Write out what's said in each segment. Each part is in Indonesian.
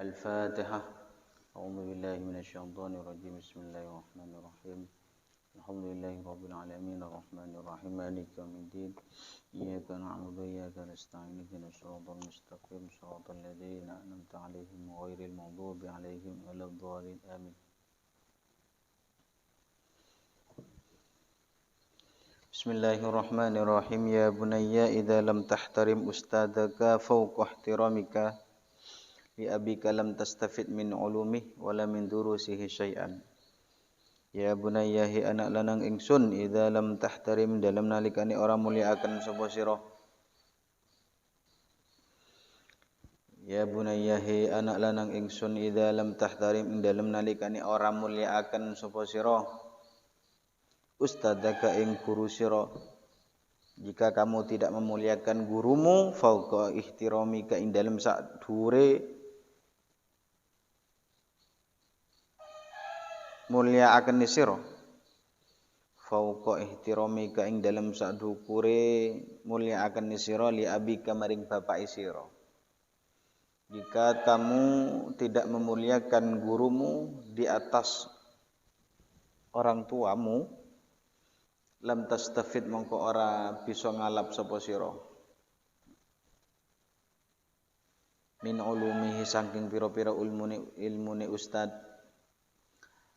الفاتحة. أعوذ بالله من الشيطان الرجيم. بسم الله الرحمن الرحيم. الحمد لله رب العالمين الرحمن الرحيم مالك يوم الدين. إياك نعبد وإياك نستعين اهدنا الصراط المستقيم صراط الذين أنعمت عليهم غير المغضوب عليهم ولا الضالين آمين. Bismillahirrahmanirrahim. Ya bunayya idza lam tahtarim ustadaka fawqa ihtiramika li abika lam tastafid min ulumih wala min durusihi syai'an. Ya bunayya hi anak lanang ingsun idza lam tahtarim dalam nalikane ora mulyakaken sapa sira. Ya bunayya hi anak lanang ingsun idza lam tahtarim dalam nalikane ora mulyakaken sapa sira. Ustadzaka ing guru sira, jika kamu tidak memuliakan gurumu fauqa ihtiramika ing dalem sak dhuwure mulyakaken sira, fauqa ihtiramika ing dalem sak dhukure mulyakaken sira li abika maring bapak sira. Jika kamu tidak memuliakan gurumu di atas orang tuamu, lam tastafid mongko ora bisa ngalap sapa sira min ulumihi saking pira-pira ilmune ustad.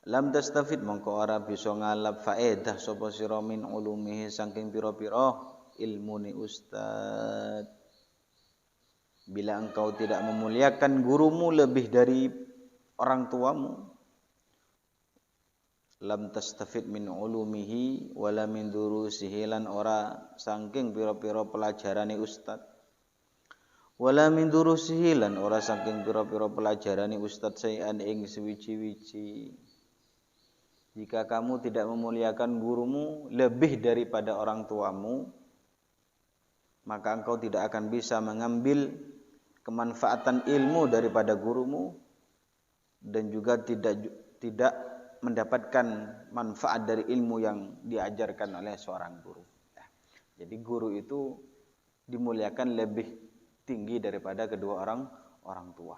Lam tastafid mongko ora bisa ngalap faedah sapa sira min ulumihi saking pira-pira ilmune ustad bila engkau tidak memuliakan gurumu lebih dari orang tuamu. Lam tastafid min ulumihi wala min durusihi lan ora saking pira-pira pelajarane ustad, wala min durusihi lan ora saking pira-pira pelajarane ustad sayan ing suwiji-wiji. Jika kamu tidak memuliakan gurumu lebih daripada orang tuamu, maka engkau tidak akan bisa mengambil kemanfaatan ilmu daripada gurumu dan juga tidak mendapatkan manfaat dari ilmu yang diajarkan oleh seorang guru. Jadi guru itu dimuliakan lebih tinggi daripada kedua orang tua.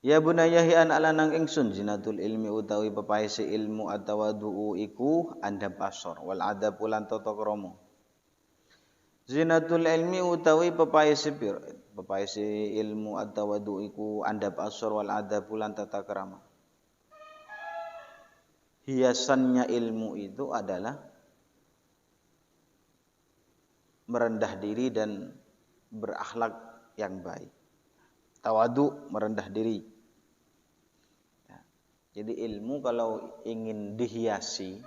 Ya bunayya hi anak lanang ingsun zinatul ilmi utawi pepaese ilmu atawadhu iku andhap asor wal adab lan tata krama. Zinatul ilmi utawi pepaese ilmu atawadhu iku andhap asor wal adab lan tata krama. Hiasannya ilmu itu adalah merendah diri dan berakhlak yang baik. Tawadhu merendah diri. Jadi ilmu kalau ingin dihiasi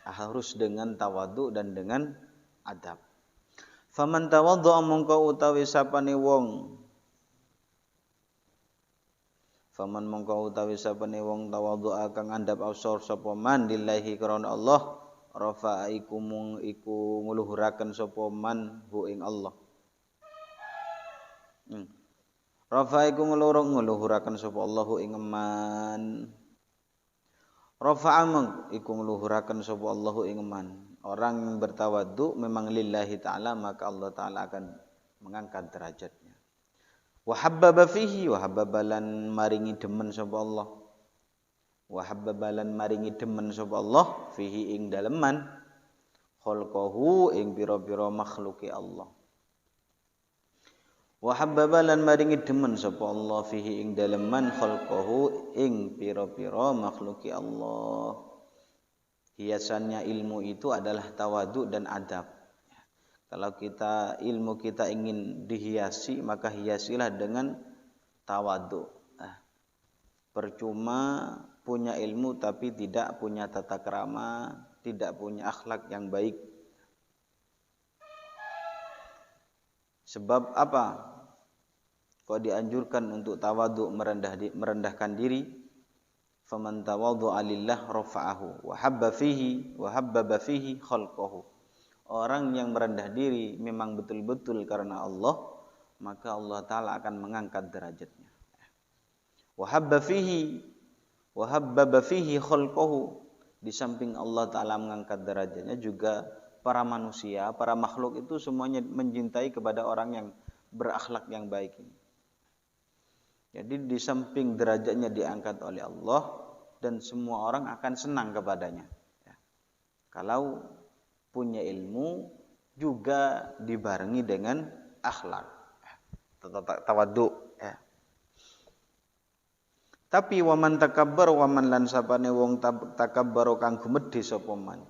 harus dengan tawadhu dan dengan adab. Faman tawaddu'a mongko utawi sapane wong tawaddu'a kang andhap ausor sapa man lillahi krana Allah rafa'a iku ngluhuraken sapa man hu ing Allah. Rafa'a iku ngluhuraken sapa Allah hu ing man. Rafa'a iku ngluhuraken sapa Allah hu ing man. Orang yang bertawadhu memang lillahi ta'ala, maka Allah ta'ala akan mengangkat derajatnya. Wa habbaba fihi wa habbabalan maringi demen sapa Allah. Wa habbabalan maringi demen sapa Allah fihi ing daleman khalqahu ing pira-pira makhluke Allah. Wa habbabalan maringi demen sapa Allah fihi ing daleman khalqahu ing pira-pira makhluke Allah. Hiasannya ilmu itu adalah tawadhu dan adab. Kalau ilmu kita ingin dihiasi, maka hiasilah dengan tawadhu. Percuma punya ilmu tapi tidak punya tata krama, tidak punya akhlak yang baik. Sebab apa? Kau dianjurkan untuk tawadhu, merendahkan diri. Faman tawaddu'a lillah rafa'ahu wa habbaba fihi khalqahu. Orang yang merendah diri memang betul-betul karena Allah, maka Allah Ta'ala akan mengangkat derajatnya. Wa habbaba fihi khalqahu. Di samping Allah Ta'ala mengangkat derajatnya juga para manusia, para makhluk itu semuanya mencintai kepada orang yang berakhlak yang baik ini. Jadi di samping derajatnya diangkat oleh Allah dan semua orang akan senang kepadanya. Ya. Kalau punya ilmu juga dibarengi dengan akhlak, tawadhu. Ya. Tapi waman takabbar waman lan sapane wong takabbar kang gumedhe sapa man.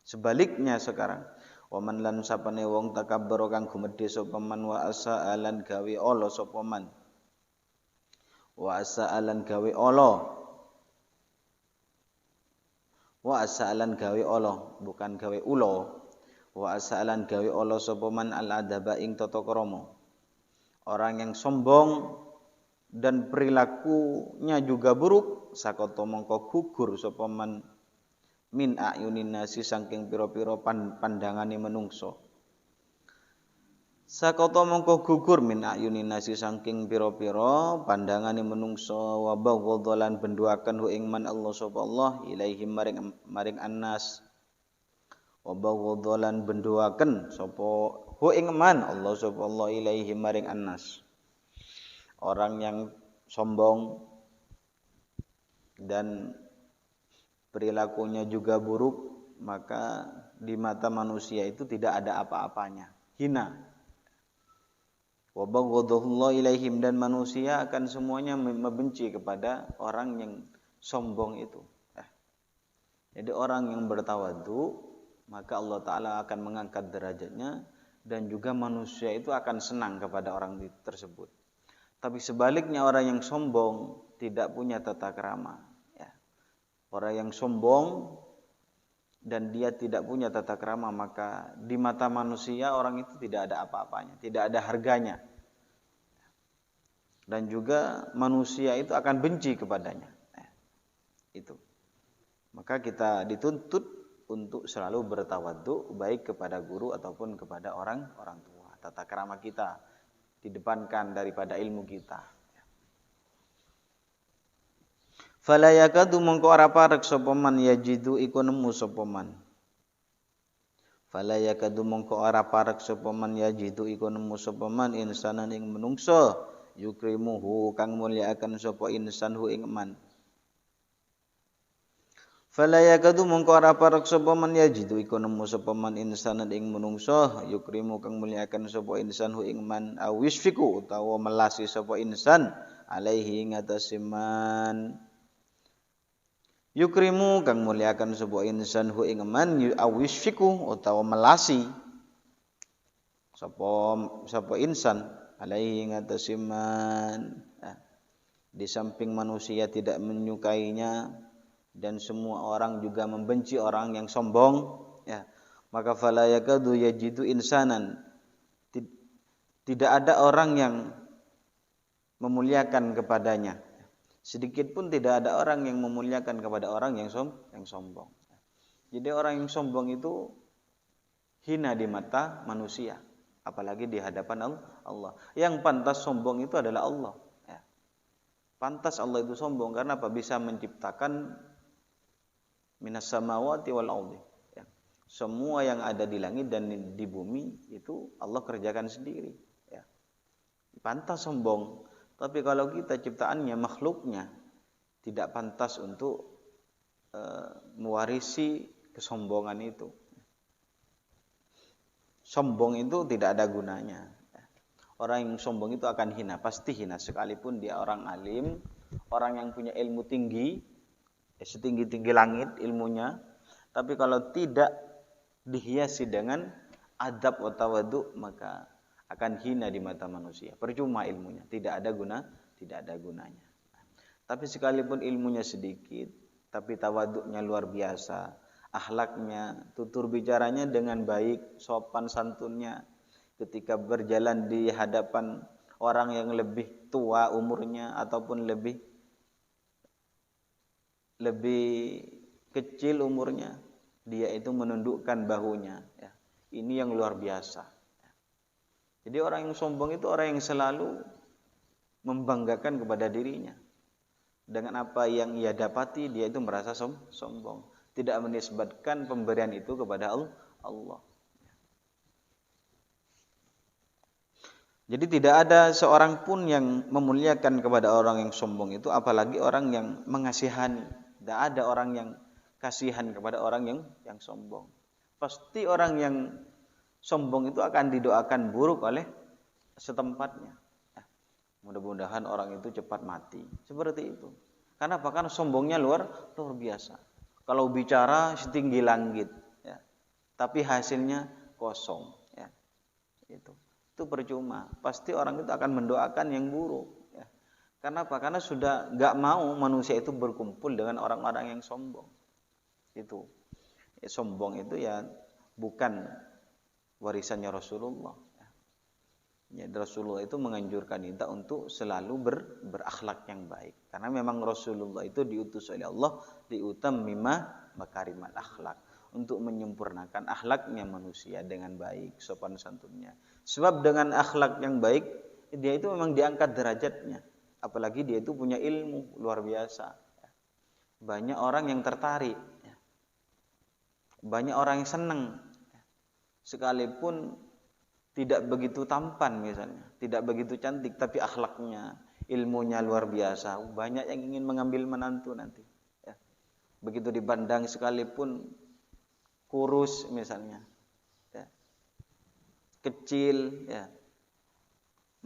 Sebaliknya sekarang waman lan sapane wong takabbar kang gumedhe sapa man wa asa'alan gawe ala sapa man. Wa asa'alan gawe ala. Wa asa'alan gawe ala, bukan gawe ula. Wa asa'alan gawe ala sapa man al-adaba ing tata krama. Orang yang sombong dan perilakunya juga buruk, sakata mongko gugur sapa man min ayunin nasi saking pira-pira pandangane menungso. Sakata mongko gugur min ayunin nasi saking pira-pira pandangane menungso wa baghdalan benduaken hu ing man Allah sapa Allah ilaihi maring annas. Wa baghdalan benduaken sapa hu ing man Allah sapa Allah ilaihi maring annas. Orang yang sombong dan perilakunya juga buruk, maka di mata manusia itu tidak ada apa-apanya, hina. Wa baghdullah ilaihim dan manusia akan semuanya membenci kepada orang yang sombong itu. Jadi orang yang bertawadhu, maka Allah Ta'ala akan mengangkat derajatnya dan juga manusia itu akan senang kepada orang tersebut. Tapi sebaliknya orang yang sombong tidak punya tata krama. Ya. Orang yang sombong dan dia tidak punya tata krama, maka di mata manusia orang itu tidak ada apa-apanya, tidak ada harganya. Dan juga manusia itu akan benci kepadanya. Itu. Maka kita dituntut untuk selalu bertawadhu baik kepada guru ataupun kepada orang tua. Tata krama kita didepankan daripada ilmu kita. Fala yakadu mongko ora parek sapa man yajidu iku nemu sapa man. Fala yakadu mongko ora parek sapa man yajidu iku nemu sapa man insanan ing menungso yukrimuhu kang mulyakaken sapa insan hu ing man. Fala yakadu mongko ora parek sapa man yajidu iku nemu sapa man insanan ing menungso yukrimu kang mulyakaken sapa insan hu ing man awisfiku utawa melasi sapa insan alaihi ing atase man. Yukrimu kang mulyakaken sapa insan hu ing man awisfiku utawa melasi sapa insan alaihi ing atase man. Di samping manusia tidak menyukainya dan semua orang juga membenci orang yang sombong, ya, maka fala yakadu yajidu insanan, tidak ada orang yang memuliakan kepadanya, sedikit pun tidak ada orang yang memuliakan kepada orang yang sombong. Jadi orang yang sombong itu hina di mata manusia, apalagi di hadapan Allah. Yang pantas sombong itu adalah Allah, ya. Pantas Allah itu sombong karena apa? Bisa menciptakan minas samawati wal ardi. Ya. Semua yang ada di langit dan di bumi itu Allah kerjakan sendiri. Ya. Pantas sombong. Tapi kalau kita ciptaannya, makhluknya, tidak pantas untuk mewarisi kesombongan itu. Sombong itu tidak ada gunanya. Orang yang sombong itu akan hina, pasti hina. Sekalipun dia orang alim, orang yang punya ilmu tinggi, setinggi-tinggi langit ilmunya, tapi kalau tidak dihiasi dengan adab wa tawadhu, maka akan hina di mata manusia. Percuma ilmunya, tidak ada gunanya. Tapi sekalipun ilmunya sedikit, tapi tawadhunya luar biasa, akhlaknya, tutur bicaranya dengan baik, sopan santunnya, ketika berjalan di hadapan orang yang lebih tua umurnya ataupun lebih kecil umurnya, dia itu menundukkan bahunya, ya. Ini yang luar biasa. Jadi orang yang sombong itu orang yang selalu membanggakan kepada dirinya. Dengan apa yang ia dapati, dia itu merasa sombong, tidak menisbatkan pemberian itu kepada Allah. Jadi tidak ada seorang pun yang memuliakan kepada orang yang sombong itu, apalagi orang yang mengasihani. Tidak ada orang yang kasihan kepada orang yang sombong. Pasti orang yang sombong itu akan didoakan buruk oleh setempatnya. Nah, mudah-mudahan orang itu cepat mati. Seperti itu. Karena bahkan sombongnya luar biasa. Kalau bicara setinggi langit, ya, tapi hasilnya kosong. Ya, itu percuma. Pasti orang itu akan mendoakan yang buruk. Ya. Karena apa? Karena sudah nggak mau manusia itu berkumpul dengan orang-orang yang sombong. Itu sombong itu ya bukan warisannya Rasulullah. Ya, Rasulullah itu menganjurkan kita untuk selalu berakhlak yang baik. Karena memang Rasulullah itu diutus oleh Allah diutammima makarimal akhlak, untuk menyempurnakan akhlaknya manusia dengan baik, sopan santunnya. Sebab dengan akhlak yang baik dia itu memang diangkat derajatnya. Apalagi dia itu punya ilmu luar biasa. Banyak orang yang tertarik, banyak orang yang senang, sekalipun tidak begitu tampan misalnya, tidak begitu cantik, tapi akhlaknya, ilmunya luar biasa. Banyak yang ingin mengambil menantu nanti. Ya. Begitu dipandang sekalipun kurus misalnya, ya, kecil, ya,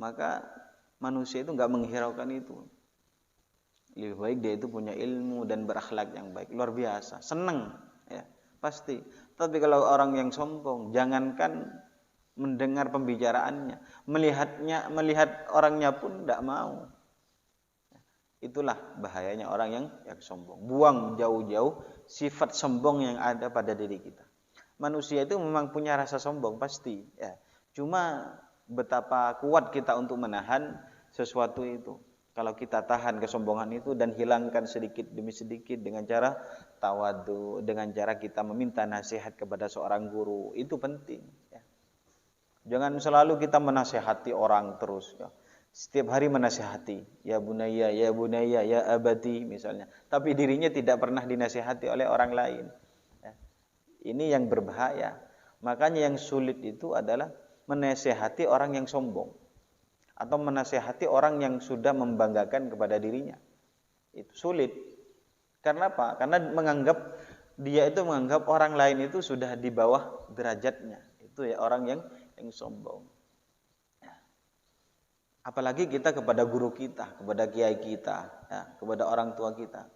maka manusia itu nggak menghiraukan itu. Lebih baik dia itu punya ilmu dan berakhlak yang baik, luar biasa, senang, ya, pasti. Tapi kalau orang yang sombong, jangankan mendengar pembicaraannya, melihat orangnya pun tidak mau. Itulah bahayanya orang yang sombong. Buang jauh-jauh sifat sombong yang ada pada diri kita. Manusia itu memang punya rasa sombong pasti, ya. Cuma betapa kuat kita untuk menahan sesuatu itu. Kalau kita tahan kesombongan itu dan hilangkan sedikit demi sedikit dengan cara tawadu, dengan cara kita meminta nasihat kepada seorang guru, itu penting, ya. Jangan selalu kita menasihati orang terus, ya. Setiap hari menasihati, ya bunayya, ya abadi misalnya. Tapi dirinya tidak pernah dinasihati oleh orang lain. Ya. Ini yang berbahaya. Makanya yang sulit itu adalah menasihati orang yang sombong. Atau menasihati orang yang sudah membanggakan kepada dirinya. Itu sulit. Karena apa? Karena dia itu menganggap orang lain itu sudah di bawah derajatnya. Itu ya orang yang sombong. Ya. Apalagi kita kepada guru kita, kepada kiai kita, ya, kepada orang tua kita.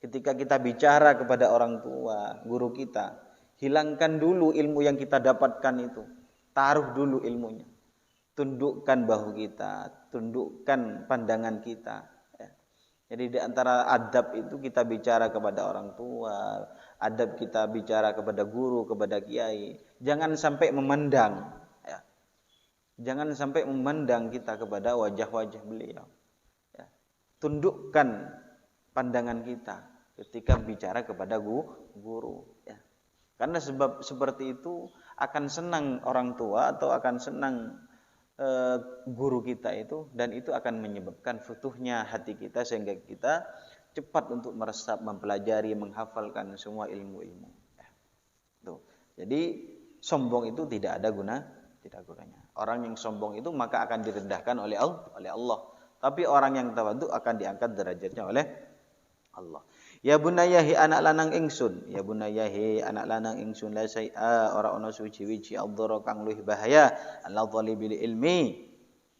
Ketika kita bicara kepada orang tua, guru kita, hilangkan dulu ilmu yang kita dapatkan itu. Taruh dulu ilmunya. Tundukkan bahu kita, tundukkan pandangan kita. Ya. Jadi di antara adab itu kita bicara kepada orang tua, adab kita bicara kepada guru, kepada kiai. Jangan sampai memandang. Jangan sampai memandang kita kepada wajah-wajah beliau. Ya. Tundukkan pandangan kita ketika bicara kepada guru. Ya. Karena sebab seperti itu akan senang orang tua atau akan senang guru kita itu, dan itu akan menyebabkan futuhnya hati kita sehingga kita cepat untuk meresap, mempelajari, menghafalkan semua ilmu-ilmu. Ya. Tuh. Jadi sombong itu tidak ada gunanya. Orang yang sombong itu maka akan direndahkan oleh Allah. Tapi orang yang tawadhu akan diangkat derajatnya oleh Allah. Ya bunayyahi anak lanang ingsun, ya bunayyahi anak lanang ingsun la syai'a ora ana suci-wici adhara kang luwih bahaya ala thalibil ilmi.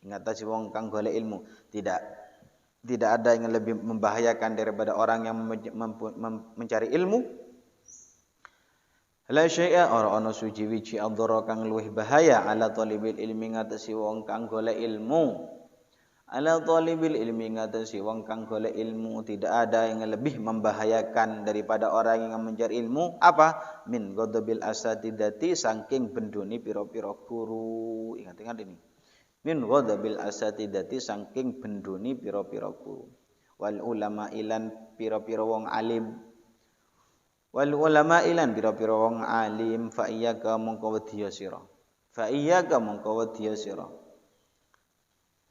Ngatasi wong kang golek ilmu. Tidak ada yang lebih membahayakan daripada orang yang mencari ilmu. La syai'a ora ana suci-wici adhara kang luwih bahaya ala thalibil ilmi ngatasi wong kang golek ilmu. Ala thalibil ilmi ngatasi wong kang golek ilmu, tidak ada yang lebih membahayakan daripada orang yang mencari ilmu. Apa? Min ghadabil asatidati, saking bendoni pira-pira guru. Ingat-ingat ini. Min ghadabil asatidati, saking bendoni pira-pira guru. Wal ulama ilan pira-pira wong alim. Wal ulama ilan pira-pira wong alim, fa iyyaka mongko wedya sira. Fa iyyaka mongko wedya sira.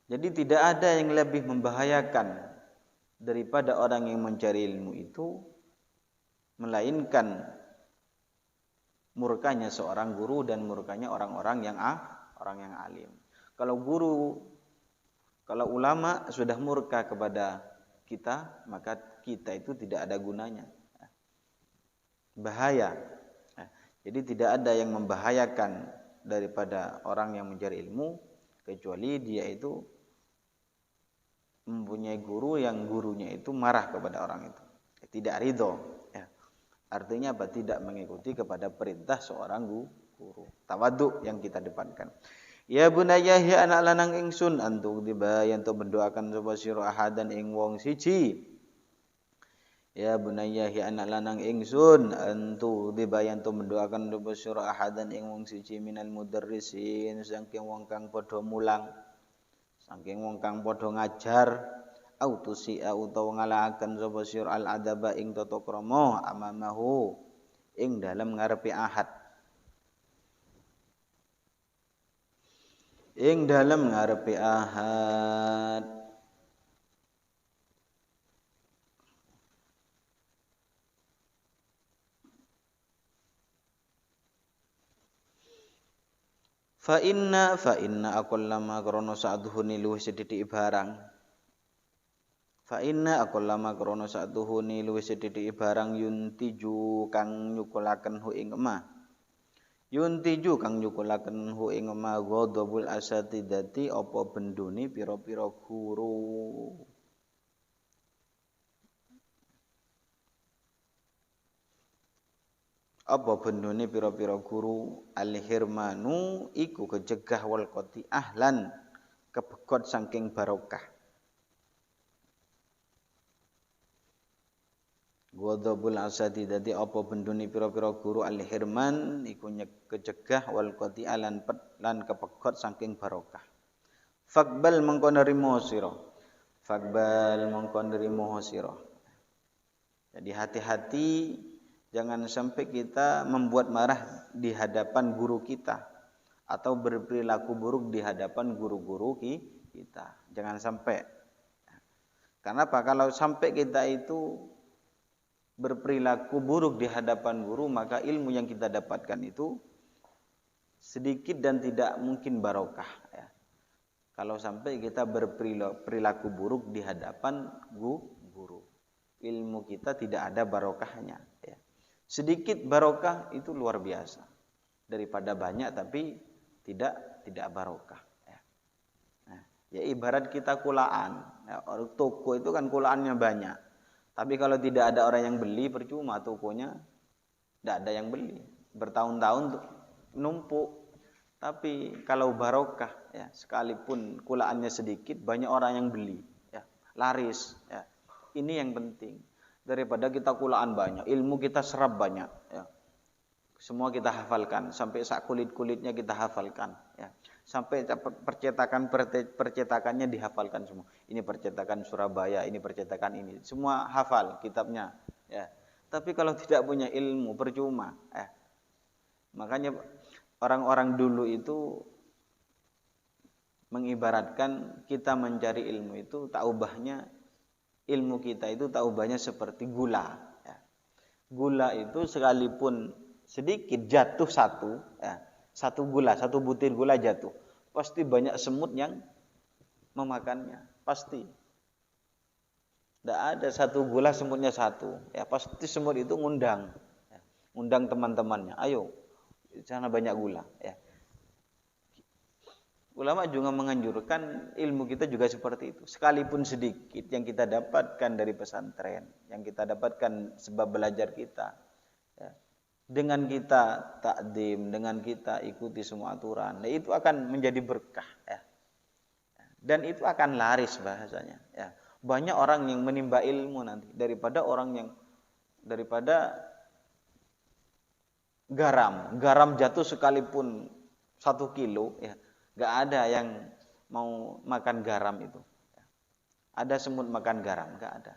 Jadi tidak ada yang lebih membahayakan daripada orang yang mencari ilmu itu melainkan murkanya seorang guru dan murkanya orang yang alim. Kalau guru, kalau ulama sudah murka kepada kita, maka kita itu tidak ada gunanya. Bahaya. Jadi tidak ada yang membahayakan daripada orang yang mencari ilmu kecuali dia itu mempunyai guru yang gurunya itu marah kepada orang itu, tidak ridho. Artinya apa? Tidak mengikuti kepada perintah seorang guru. Tawadhu yang kita depankan. Ya bunayya ya anak lanang ingsun antuk dibayan to mendoakan sapa sira ahadan ing wong siji. Ya bunayya ya anak lanang ingsun antu dibayan to mendoakan sapa sira ahadan ing wong siji minal mudarrisin saking wong kang padha mulang, saking wong kang padha ngajar, autusi utawa ngalahken sapa sira al adaba ing tata krama amamahu ing dalem ngarepe ahad. Ing dalem ngarepe ahad. Fa inna aqallama krana sa'duhune luwih sithik barang. Fa inna aqallama krana sa'duhune luwih sithik barang yuntiju kang nyukulaken hu ing emah. Yuntiju kang nyukulaken hu ing emah ghadabul asatidati apa bendune pira-pira guru. Apa bendune pira-pira guru al-hirmanu iku kecegah wal qati ahlan kebekot saking barokah. Ghadabul asadi dadi apa bendune pira-pira guru al-hirman iku kecegah wal qati ahlan lan kebekot saking barokah. Faqbal mengko nrimo sira. Faqbal mengko nrimo sira. Jadi hati-hati jangan sampai kita membuat marah di hadapan guru kita atau berperilaku buruk di hadapan guru-guru kita. Jangan sampai. Karena apa? Kalau sampai kita itu berperilaku buruk di hadapan guru, maka ilmu yang kita dapatkan itu sedikit dan tidak mungkin barokah. Kalau sampai kita berperilaku buruk di hadapan guru, ilmu kita tidak ada barokahnya. Sedikit barokah itu luar biasa daripada banyak tapi tidak barokah. Ya ibarat kita kulaan. Toko itu kan kulaannya banyak. Tapi kalau tidak ada orang yang beli percuma tokonya, tidak ada yang beli. Bertahun-tahun numpuk. Tapi kalau barokah, sekalipun kulaannya sedikit, banyak orang yang beli, laris. Ini yang penting. Daripada kita kulaan banyak, ilmu kita serap banyak, semua kita hafalkan, sampai sak kulit-kulitnya kita hafalkan, sampai percetakannya dihafalkan semua. Ini percetakan Surabaya, ini percetakan ini, semua hafal kitabnya. Tapi kalau tidak punya ilmu percuma. Makanya orang-orang dulu itu mengibaratkan kita mencari ilmu itu tak ubahnya. Ilmu kita itu tak ubahnya seperti gula. Gula itu sekalipun sedikit jatuh satu gula, satu butir gula jatuh, pasti banyak semut yang memakannya, pasti. Tidak ada satu gula semutnya satu, pasti semut itu ngundang teman-temannya, ayo, sana banyak gula. Ulama juga menganjurkan ilmu kita juga seperti itu. Sekalipun sedikit yang kita dapatkan dari pesantren, yang kita dapatkan sebab belajar kita, dengan kita takdim, dengan kita ikuti semua aturan, itu akan menjadi berkah. Dan itu akan laris bahasanya. Banyak orang yang menimba ilmu nanti daripada garam jatuh sekalipun 1 kilo, Gak ada yang mau makan garam itu. Ada semut makan garam? Gak ada.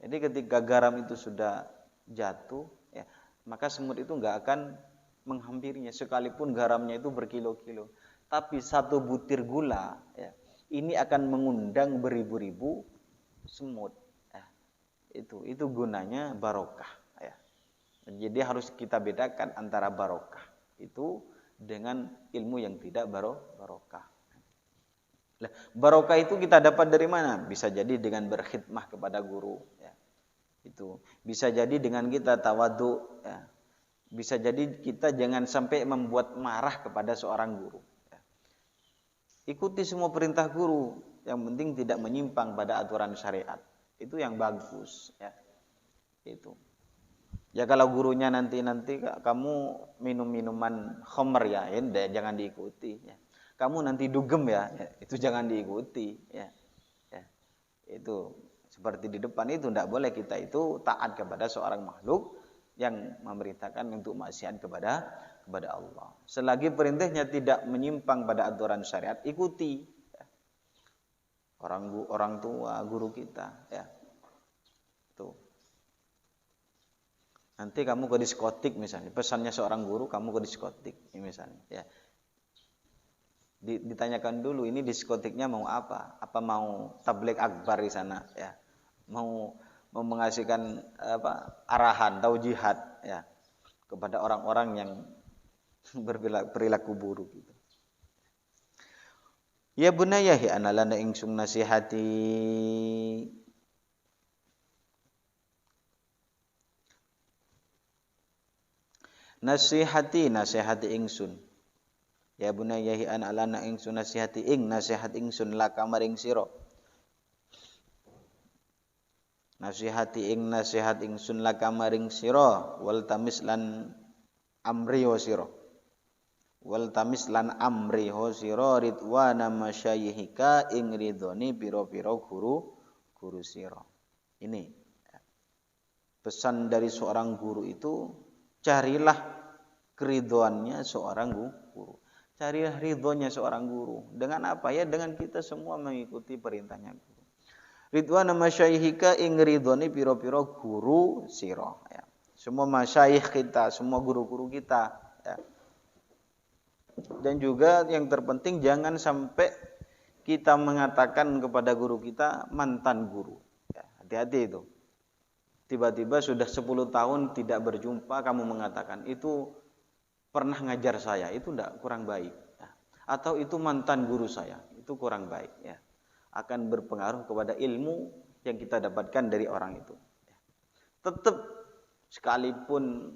Jadi ketika garam itu sudah jatuh, maka semut itu gak akan menghampirinya. Sekalipun garamnya itu berkilo-kilo. Tapi 1 butir gula, ini akan mengundang beribu-ribu semut. Itu gunanya barokah. Jadi harus kita bedakan antara barokah itu dengan ilmu yang tidak barokah. Nah, barokah itu kita dapat dari mana? Bisa jadi dengan berkhidmah kepada guru, ya. Itu bisa jadi dengan kita tawadhu, ya. Bisa jadi kita jangan sampai membuat marah kepada seorang guru, ya. Ikuti semua perintah guru, yang penting tidak menyimpang pada aturan syariat. Itu yang bagus, ya. Itu. Ya kalau gurunya nanti kamu minum minuman khamr ya, jangan diikuti, ya. Kamu nanti dugem ya, itu jangan diikuti, ya. Ya. Itu seperti di depan itu tidak boleh kita itu taat kepada seorang makhluk yang memerintahkan untuk maksiat kepada Allah. Selagi perintahnya tidak menyimpang pada aturan syariat, ikuti, ya. Orang tua, guru kita, ya. Tuh. Nanti kamu ke diskotik misalnya, pesannya seorang guru, kamu ke diskotik misalnya, ya. Ditanyakan dulu ini diskotiknya mau apa? Apa mau tabligh akbar di sana, ya? Mau mengasihkan arahan, taujihat, ya, kepada orang-orang yang berperilaku buruk gitu. Ya bunayya hi analana ingsun nasihati nasihati ingsun. Ya bunayya hi an alana ingsun nasihati nasihat ingsun laka maring sira. Nasihati nasihat ingsun laka maring sira wal tamis lan amri ho sira. Wal tamis lan amri ho sira ridwana masyayihika ing ridhoni pira-pira guru sira. Ini pesan dari seorang guru itu, carilah keridhoannya seorang guru. Carilah ridhonya seorang guru. Dengan apa? Ya dengan kita semua mengikuti perintahnya guru. Ridwana masyayihika ing ridhoni pira-pira guru sira, ya. Semua masyayikh kita, semua guru-guru kita, ya. Dan juga yang terpenting jangan sampai kita mengatakan kepada guru kita mantan guru, ya. Hati-hati itu. Tiba-tiba sudah 10 tahun tidak berjumpa, kamu mengatakan itu pernah ngajar saya, itu kurang baik, ya. Atau itu mantan guru saya, itu kurang baik, ya. Akan berpengaruh kepada ilmu yang kita dapatkan dari orang itu, ya. Tetap sekalipun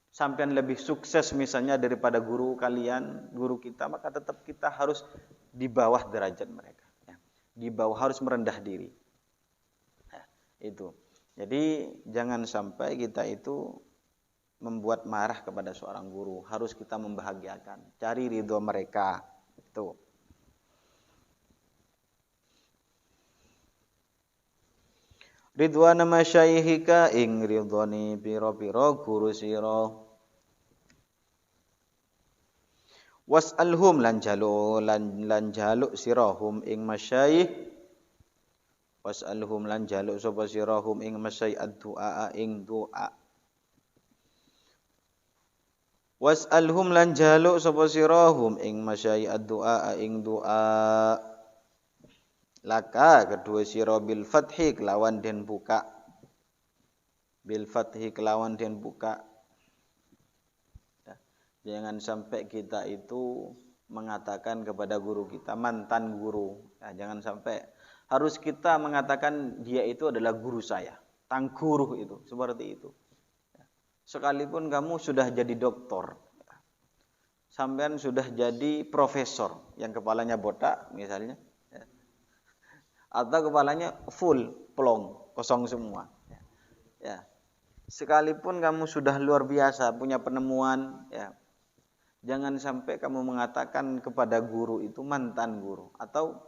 sampean lebih sukses misalnya daripada guru kalian, guru kita, maka tetap kita harus di bawah derajat mereka, ya. Di bawah, harus merendah diri, ya. Itu. Jadi jangan sampai kita itu membuat marah kepada seorang guru, harus kita membahagiakan, cari ridho mereka. Itu. Ridwana masyayihika ing ridhoni pira-pira guru sira. Was'alhum lan jaluk sirahum ing masyayih. Was'alhum lan jaluk sapa sirahum ing masyayih ad-du'a ing doa. Was'alhum lan jaluk sapa sirahum ing masyayih ad-du'a ing doa. Laka kedua sira bil fathi kelawan den buka. Bil fathi kelawan den buka. Ya. Jangan sampai kita itu mengatakan kepada guru kita mantan guru. Ya, jangan sampai, harus kita mengatakan dia itu adalah guru saya. Tangguruh itu, seperti itu. Ya. Sekalipun kamu sudah jadi doktor, ya. Sampean sudah jadi profesor yang kepalanya botak misalnya, atau kepalanya full plong, kosong semua, ya. Sekalipun kamu sudah luar biasa punya penemuan, ya, jangan sampai kamu mengatakan kepada guru itu mantan guru, atau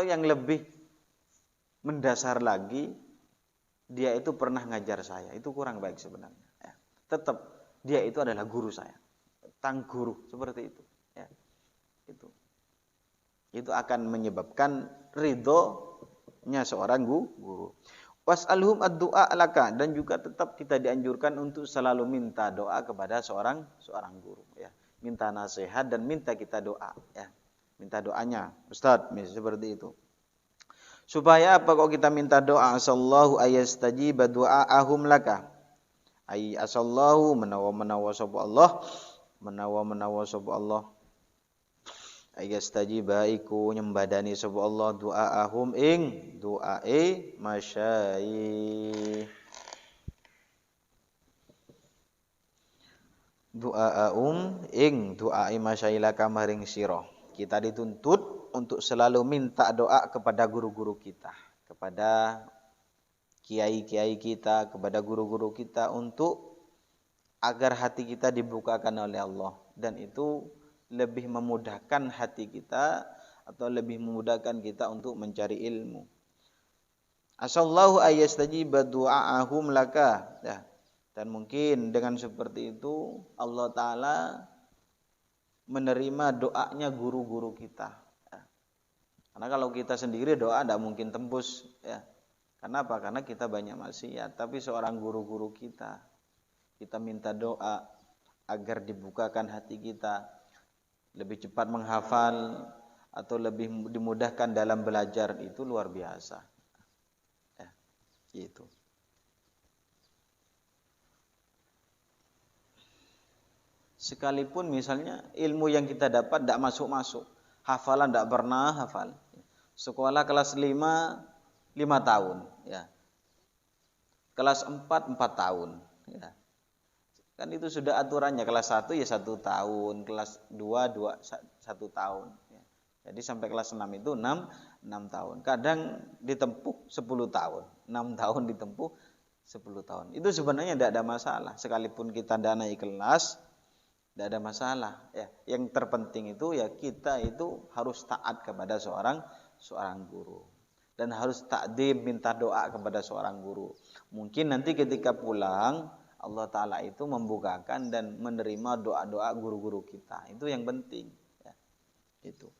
yang lebih mendasar lagi, dia itu pernah ngajar saya. Itu kurang baik sebenarnya, ya. Tetap dia itu adalah guru saya, tangguruh, seperti itu, ya. Itu akan menyebabkan ridhonya seorang guru. Was'alhum ad-du'a laka, dan juga tetap kita dianjurkan untuk selalu minta doa kepada seorang guru, ya. Minta nasihat dan minta kita doa, ya. Minta doanya, Ustaz, seperti itu. Supaya apa kok kita minta doa? Asallahu ayastajiba du'aahum laka. Ay asallahu menawa sapa Allah menawa sapa Allah ayastajiba iku nyembadani sapa Allah du'aahum ing du'ae masyai ing du'ae masyailaka maring sira. Kita dituntut untuk selalu minta doa kepada guru-guru kita, kepada kiai-kiai kita, kepada guru-guru kita untuk agar hati kita dibukakan oleh Allah, dan itu lebih memudahkan hati kita atau lebih memudahkan kita untuk mencari ilmu. Asallahu ayastajiba du'aahum laka. Ya. Dan mungkin dengan seperti itu Allah Ta'ala menerima doanya guru-guru kita. Ya. Karena kalau kita sendiri doa tidak mungkin tembus. Ya. Kenapa? Karena kita banyak maksiat. Tapi seorang guru-guru kita minta doa agar dibukakan hati kita, lebih cepat menghafal atau lebih dimudahkan dalam belajar, itu luar biasa. Ya, gitu. Sekalipun misalnya ilmu yang kita dapat tidak masuk-masuk, hafalan tidak pernah hafal. Sekolah kelas 5 tahun, ya. Kelas 4 tahun, ya. Kan itu sudah aturannya, kelas 1 ya 1 tahun, kelas 2 1 tahun. Ya. Jadi sampai kelas 6 itu 6 tahun. Kadang ditempuh 10 tahun, 6 tahun ditempuh 10 tahun. Itu sebenarnya tidak ada masalah, sekalipun kita tidak naik kelas, tidak ada masalah. Ya, yang terpenting itu ya kita itu harus taat kepada seorang guru, dan harus takdim, minta doa kepada seorang guru. Mungkin nanti ketika pulang Allah Ta'ala itu membukakan dan menerima doa-doa guru-guru kita. Itu yang penting. Ya, itu.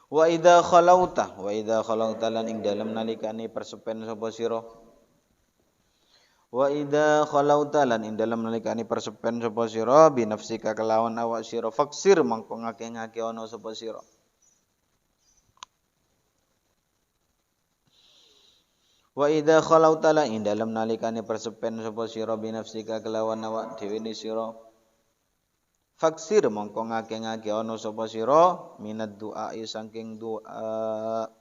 Wa idza khalauta lan ing dalem nalikane persepen sapa sira. Wa idza khalauta lan ing dalem nalikane persepen sapa sira bi nafsika kelawan awak sira faksir mangko ngake-ngake ana sapa sira. Wa idza khalauta la ing dalem nalikane persepen sapa sira bi nafsika kelawan awak dhewe ne sira faksir mongko ngake-ngake ana sapa sira minad du'a saking doa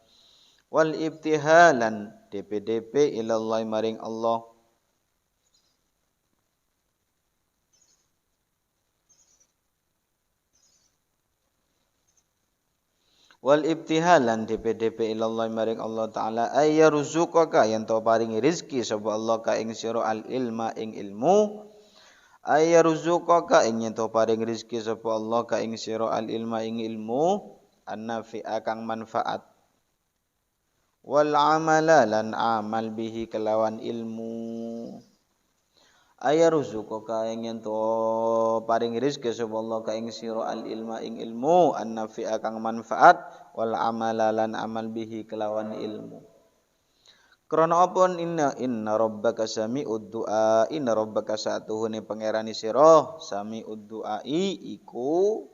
wal ibtihalan DP ilallah maring Allah wal ibtihalan DP ilallah maring Allah Ta'ala ayyarzuqaka yen to paringi rezeki sapa Allah ka ing sira al ilma ing ilmu ayyarzuqaka ing yen to paringi rezeki sapa Allah ka ing sira al ilma ing ilmu annafi'a kang manfaat wal amala lan amal bihi kelawan ilmu ayyarzuqaka ing yen to paring rezeki sapa Allah ka ing sira al ilma ing ilmu annafi'a kang manfaat wal amala lan amal bihi kelawan ilmu. Krana apa inna rabbaka sami'ud du'a inna rabbaka satuhune pangerane sira sami'ud du'ai iku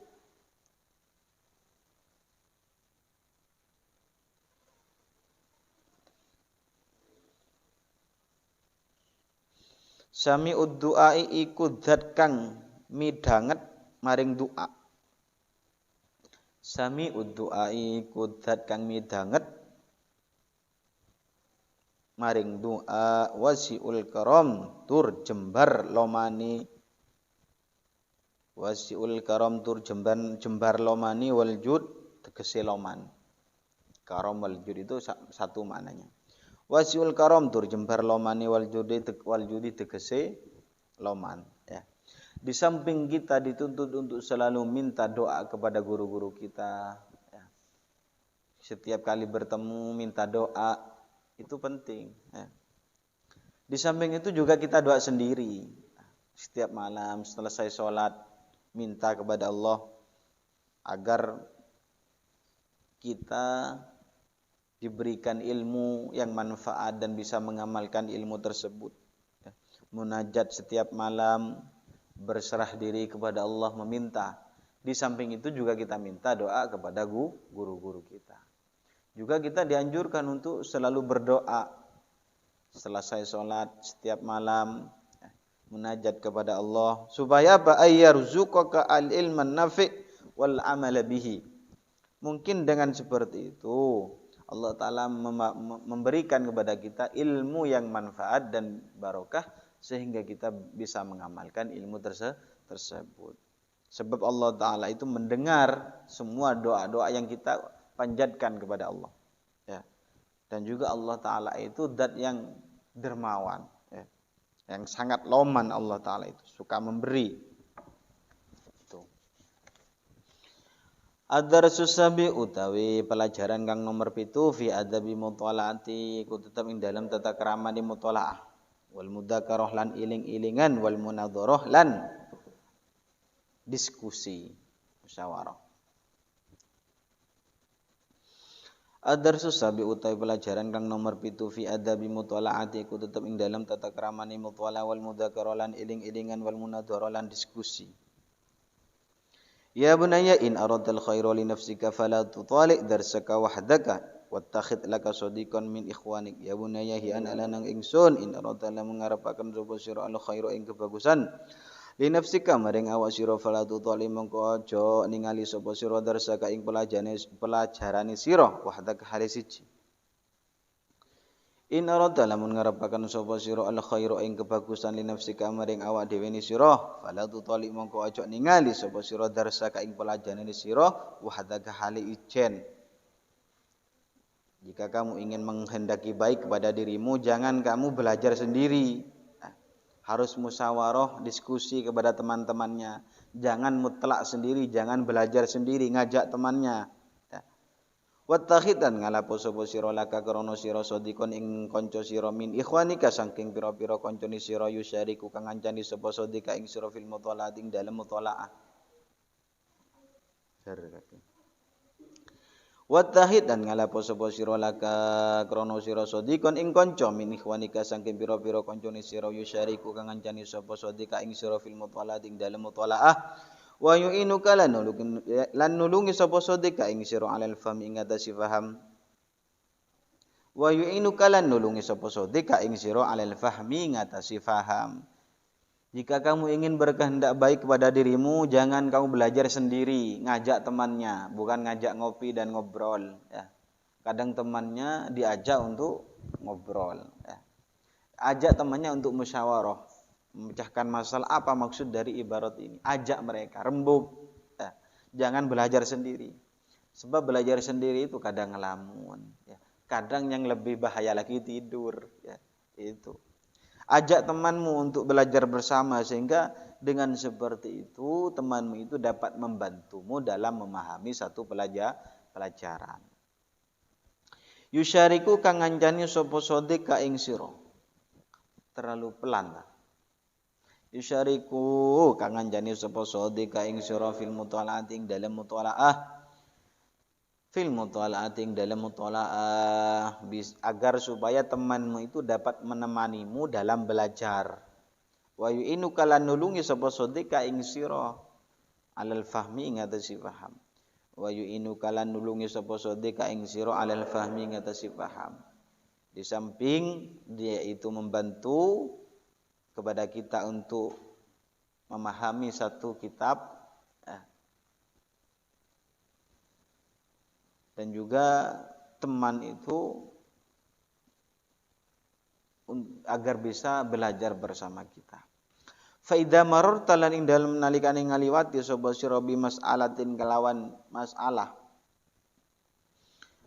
sami'ud du'ai iku zat kang midhanget maring doa. Sami'ud du'ai iku zat kang midhanget maring doa wasiul karam tur jembar lomani wasiul karam tur jembar lomani wal jud tegese loman. Karam wal jud itu satu maknanya. Wasiul karam tur jembar lomani wal judi tegese loman, ya. Di samping kita dituntut untuk selalu minta doa kepada guru-guru kita, ya. Setiap kali bertemu minta doa, itu penting, ya. Di samping itu juga kita doa sendiri. Setiap malam selesai sholat minta kepada Allah agar kita diberikan ilmu yang manfaat dan bisa mengamalkan ilmu tersebut. Munajat setiap malam, berserah diri kepada Allah, meminta. Di samping itu juga kita minta doa kepada guru-guru kita. Juga kita dianjurkan untuk selalu berdoa selesai sholat setiap malam. munajat kepada Allah supaya apa ayyarzuqaka al-ilman nafi' wal amala bihi. Mungkin dengan seperti itu Allah Ta'ala memberikan kepada kita ilmu yang manfaat dan barokah sehingga kita bisa mengamalkan ilmu tersebut. Sebab Allah Ta'ala itu mendengar semua doa-doa yang kita panjatkan kepada Allah. Ya. Dan juga Allah Ta'ala itu zat yang dermawan. Ya. Yang sangat loman Allah Ta'ala itu. Suka memberi. Ad-darsus sabi utawi pelajaran kang nomor 7 fi adabi mutalaati ku tetep ing dalam tata krama di mutalaah wal mudzakarah lan iling-ilingan wal munadharah lan diskusi musyawarah. Ad-darsus sabi utawi pelajaran kang nomor 7 fi adabi mutalaati ku tetep ing dalam tata krama ni mutala wal mudzakarah lan iling-ilingan wal munadharah lan diskusi. Ya bunayya in aradtal khaira li nafsika fala tutali' darsaka wahdaka wattakhid laka sadiqan min ikhwanik. Ya bunayya hi an alanang ingsun in aradtal mengarapaken sapa sira al khaira ing kebagusan li nafsika maring awak sira fala tutali' mongko aja ningali sapa sira darsaka ing pelajarane sira wahdaka hale siji. In aradta lamun ngarepaken sapa sira al khairu ing kebagusan li nafsika maring awak dhewe ni sira fala tutali mongko aja ningali sapa sira darsaka ing pelajarane sira wahdaka hale ijen. Jika kamu ingin menghendaki baik kepada dirimu jangan kamu belajar sendiri. Harus musyawarah, diskusi kepada teman-temannya. Jangan mutlak sendiri, jangan belajar sendiri, ngajak temannya. Wattakhidan ngalapo sapa sira laka krana sira sadiqon ing kanca sira min ikhwanika saking pira-pira kancane sira yusyariku kang ngancani sapa sadiqa ing sira fil mutalaat ing dalem mutalaah. Wattakhidan ngalapo sapa sira laka krana sira sadiqon ing kanca min ikhwanika saking pira-pira kancane sira yusyariku kang ngancani sapa sadiqa ing sira fil mutalaat ing dalem mutalaah. Wa yu'inuka lan nulungi sapa sadiqa ing sira alal fahmi ing atase faham. Wa yu'inuka lan nulungi sapa sadiqa ing sira alal fahmi ing atase faham. Jika kamu ingin berkehendak baik kepada dirimu, jangan kamu belajar sendiri, ngajak temannya, bukan ngajak ngopi dan ngobrol. Ya. Kadang temannya diajak untuk ngobrol. Ya. Ajak temannya untuk musyawarah. Memecahkan masalah apa maksud dari ibarat ini. Ajak mereka, rembuk. Ya. Jangan belajar sendiri. Sebab belajar sendiri itu kadang ngelamun. Ya. Kadang yang lebih bahaya lagi tidur. Ya. Itu. Ajak temanmu untuk belajar bersama sehingga dengan seperti itu temanmu itu dapat membantumu dalam memahami satu pelajaran. Yusyariku kang ngancani sapa sadiqa ing sira. Terlalu pelan lah. Yusyariku kang ngancani sapa sadiqa ing sira fil mutalaat ing dalem mutalaah. Fil mutalaat ing dalem mutalaah agar supaya temanmu itu dapat menemanimu dalam belajar. Wa yu'inuka lan nulungi sapa sadiqa ing sira alal fahmi ing atase paham. Wa yu'inuka lan nulungi sapa sadiqa ing sira alal fahmi ing atase paham. Di samping dia itu membantu kepada kita untuk memahami satu kitab dan juga teman itu agar bisa belajar bersama kita. Fa idza mararta lan ing dalem nalikane ngaliwati sapa sira bi mas'alatin kelawan masalah.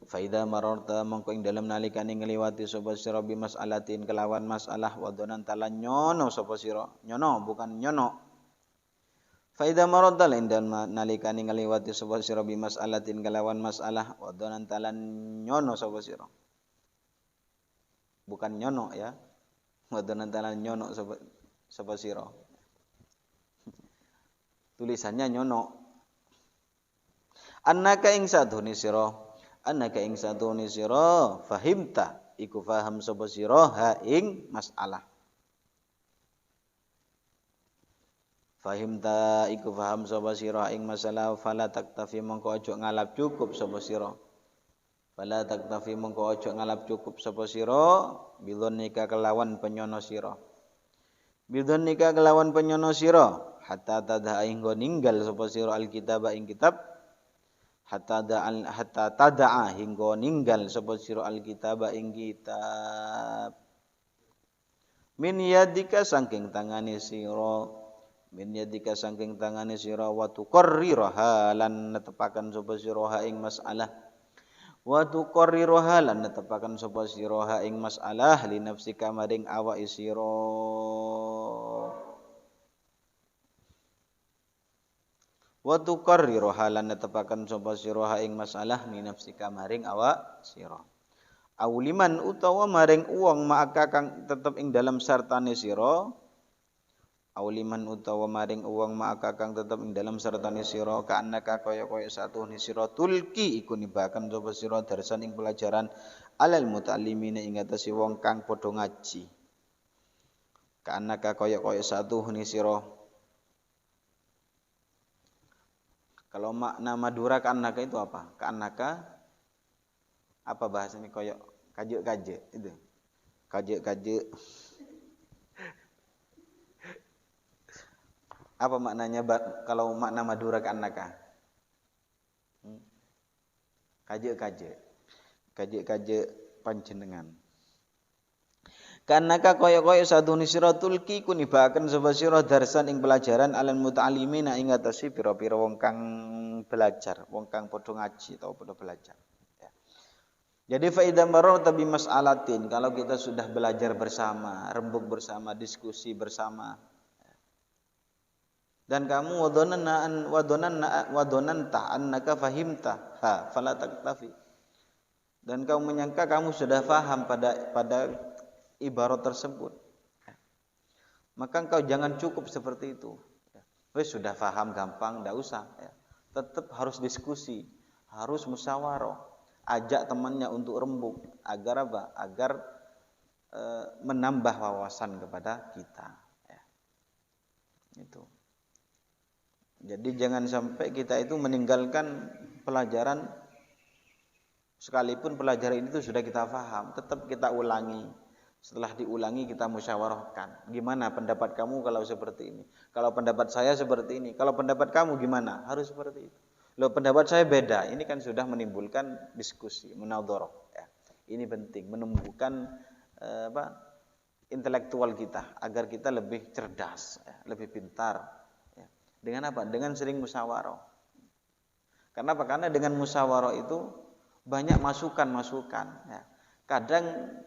Fa idza mararta mongko ing dalem nalikane ngliwati sapa sira bi mas'alatin kelawan masalah wadonan talan nyono sapa sira. Nyono bukan nyono. Fa idza mararta ing dalem nalikane ngliwati sapa sira bi mas'alatin kelawan masalah wadonan talan nyono sapa sira. Bukan nyono ya. Wadonan talan nyono sapa sira. Tulisannya nyono. Annaka ing sadune sira annaka ing satune sira fahimta iku faham sapa sira ha ing masalah. Fahimta iku faham sapa sira ing masalah fala taktafi mongko aja ngalap cukup sapa sira. Fala taktafi mongko aja ngalap cukup sapa sira bidhonika kelawan penyono sira. Bidhannika kelawan penyono sira hatta tada hingga ninggal sapa sira alkitab ing kitab hatta tadaa hingga ninggal sapa sira alkitab ing kitab min yadika saking tangane sira wa tuqarriraha lan netepaken sapa sira ing masalah wa tuqarriraha lan netepaken sapa sira ing masalah li nafsika maring awake sira wa tuqarriraha lan netepaken sapa sira ing masalah li nafsika maring awak sira auliman utawa maring wong maka kang tetep ing dalam sartane sira auliman utawa maring wong maka kang tetep ing dalam sartane sira kaanaka kaya-kaya satuhune sira tulki iku nibakan sapa sira darsan ing pelajaran alal muta'allimina ing atase wong kang padha ngaji kaanaka kaya-kaya satuhune sira kalau makna Madura kaanaka itu apa kaanaka apa bahasanya koyok kaje itu kaje apa maknanya kalau makna Madura kanaka kaje panjenengan kanaka koyok sadune sira tulki kunibaken sapa sira darsan ing pelajaran alal muta'allimina ing atase pira-pira wong kang belajar wong kang padha ngaji atau padha belajar. Jadi faidah mararta bi mas'alatin kalau kita sudah belajar bersama, rembuk bersama, diskusi bersama. Dan kamu wadonanta annaka fahimta fala taktafi. Dan kamu menyangka kamu sudah faham pada ibarat tersebut. Maka engkau jangan cukup seperti itu. Wes sudah faham gampang, enggak usah ya. Tetap harus diskusi, harus musyawarah. Ajak temannya untuk rembuk agar apa? Agar menambah wawasan kepada kita. Ya. Itu. Jadi jangan sampai kita itu meninggalkan pelajaran sekalipun pelajaran itu sudah kita paham, tetap kita ulangi. Setelah diulangi kita musyawarahkan. Gimana pendapat kamu kalau seperti ini? Kalau pendapat saya seperti ini. Kalau pendapat kamu gimana? Harus seperti itu. Loh pendapat saya beda, ini kan sudah menimbulkan diskusi, munadharah ya. Ini penting menumbuhkan intelektual kita agar kita lebih cerdas, ya, lebih pintar. Ya. Dengan apa? Dengan sering musyawarah. Karena apa? Karena dengan musyawarah itu banyak masukan-masukan. Ya. Kadang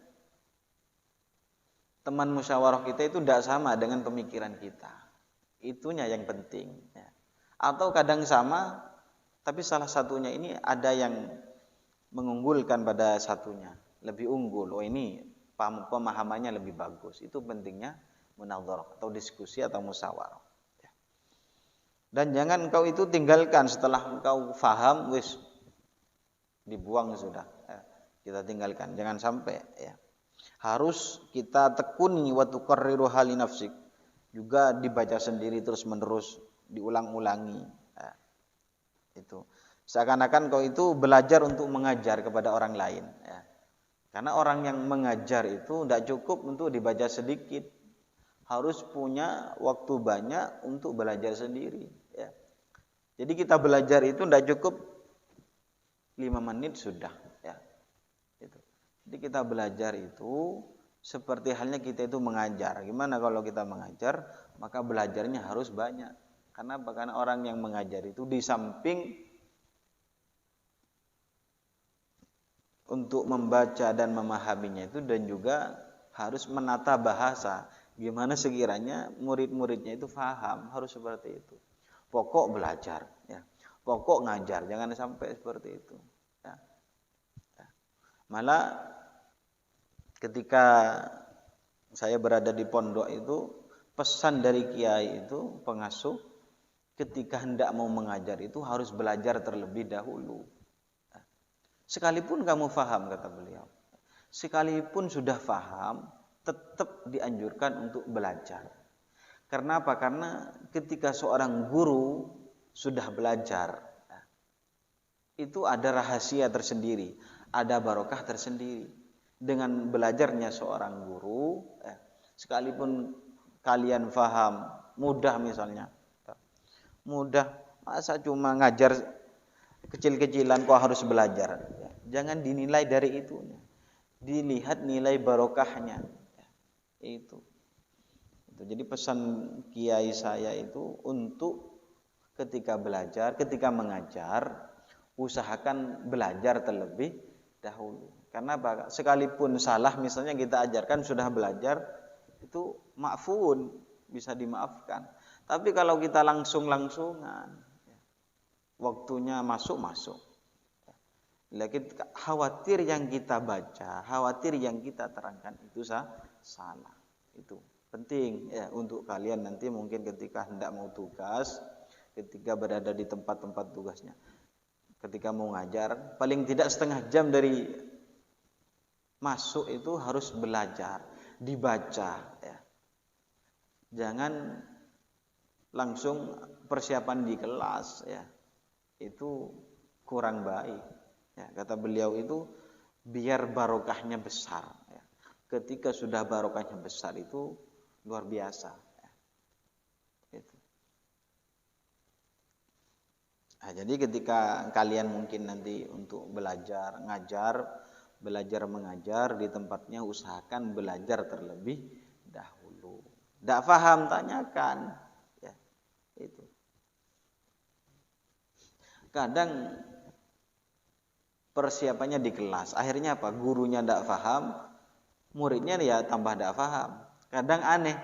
teman musyawarah kita itu tidak sama dengan pemikiran kita. Itunya yang penting. Ya. Atau kadang sama. Tapi salah satunya ini ada yang mengunggulkan pada satunya, lebih unggul. Oh ini pemahamannya lebih bagus. Itu pentingnya munadharah atau diskusi atau musyawarah. Dan jangan kau itu tinggalkan setelah kau faham, wis dibuang sudah. Kita tinggalkan, jangan sampai ya. Harus kita tekuni wa tuqarriru hali nafsik. Juga dibaca sendiri terus-menerus, diulang-ulangi. Itu seakan-akan kau itu belajar untuk mengajar kepada orang lain ya. Karena orang yang mengajar itu tidak cukup untuk dibaca sedikit, harus punya waktu banyak untuk belajar sendiri ya. Jadi kita belajar itu tidak cukup 5 menit sudah ya. Itu. Jadi kita belajar itu seperti halnya kita itu mengajar. Gimana kalau kita mengajar, maka belajarnya harus banyak. Karena apa? Karena orang yang mengajar itu di samping untuk membaca dan memahaminya itu dan juga harus menata bahasa. Gimana sekiranya murid-muridnya itu paham, harus seperti itu. Pokok belajar, ya. Pokok ngajar, jangan sampai seperti itu. Ya. Ya. Malah ketika saya berada di pondok itu, pesan dari kiai itu pengasuh. Ketika hendak mau mengajar itu harus belajar terlebih dahulu. Sekalipun kamu faham, kata beliau. Sekalipun sudah faham, tetap dianjurkan untuk belajar. Karena apa? Karena ketika seorang guru sudah belajar, itu ada rahasia tersendiri, ada barokah tersendiri. Dengan belajarnya seorang guru, sekalipun kalian faham, mudah misalnya. Mudah, masa cuma ngajar kecil-kecilan kok harus belajar. Jangan dinilai dari itunya. Dilihat nilai barokahnya. Itu. Jadi pesan kiai saya itu untuk ketika belajar, ketika mengajar, usahakan belajar terlebih dahulu. Karena apa? Sekalipun salah misalnya kita ajarkan sudah belajar, itu ma'fuun, bisa dimaafkan. Tapi kalau kita langsung-langsungan, waktunya masuk. Lagi khawatir yang kita baca, khawatir yang kita terangkan itu salah. Itu penting ya untuk kalian nanti mungkin ketika hendak mau tugas, ketika berada di tempat-tempat tugasnya, ketika mau ngajar, paling tidak setengah jam dari masuk itu harus belajar, dibaca ya. Jangan langsung persiapan di kelas ya. Itu kurang baik. Ya, kata beliau itu biar barokahnya besar ya. Ketika sudah barokahnya besar itu luar biasa ya. Itu. Nah, jadi ketika kalian mungkin nanti untuk belajar, mengajar di tempatnya usahakan belajar terlebih dahulu. Tidak paham tanyakan. Ya, itu. Kadang persiapannya di kelas, akhirnya apa? Gurunya tidak paham, muridnya ya tambah tidak paham. Kadang aneh,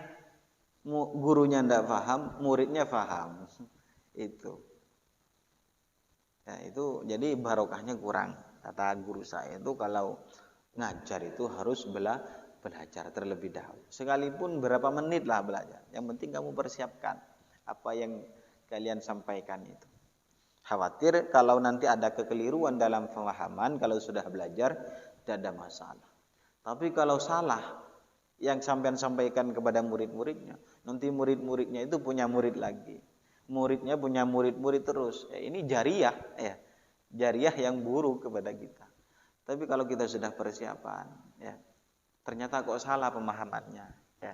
gurunya tidak paham, muridnya paham. Itu. Ya, itu jadi barokahnya kurang. Kata guru saya itu kalau ngajar itu harus belajar terlebih dahulu. Sekalipun berapa menit lah belajar. Yang penting kamu persiapkan apa yang kalian sampaikan itu. Khawatir kalau nanti ada kekeliruan dalam pemahaman, kalau sudah belajar tidak ada masalah. Tapi kalau salah yang sampean sampaikan kepada murid-muridnya, nanti murid-muridnya itu punya murid lagi. Muridnya punya murid-murid terus. Ya, ini jariah ya. Jariah yang buruk kepada kita. Tapi kalau kita sudah persiapan, ya, ternyata kok salah pemahamannya, ya,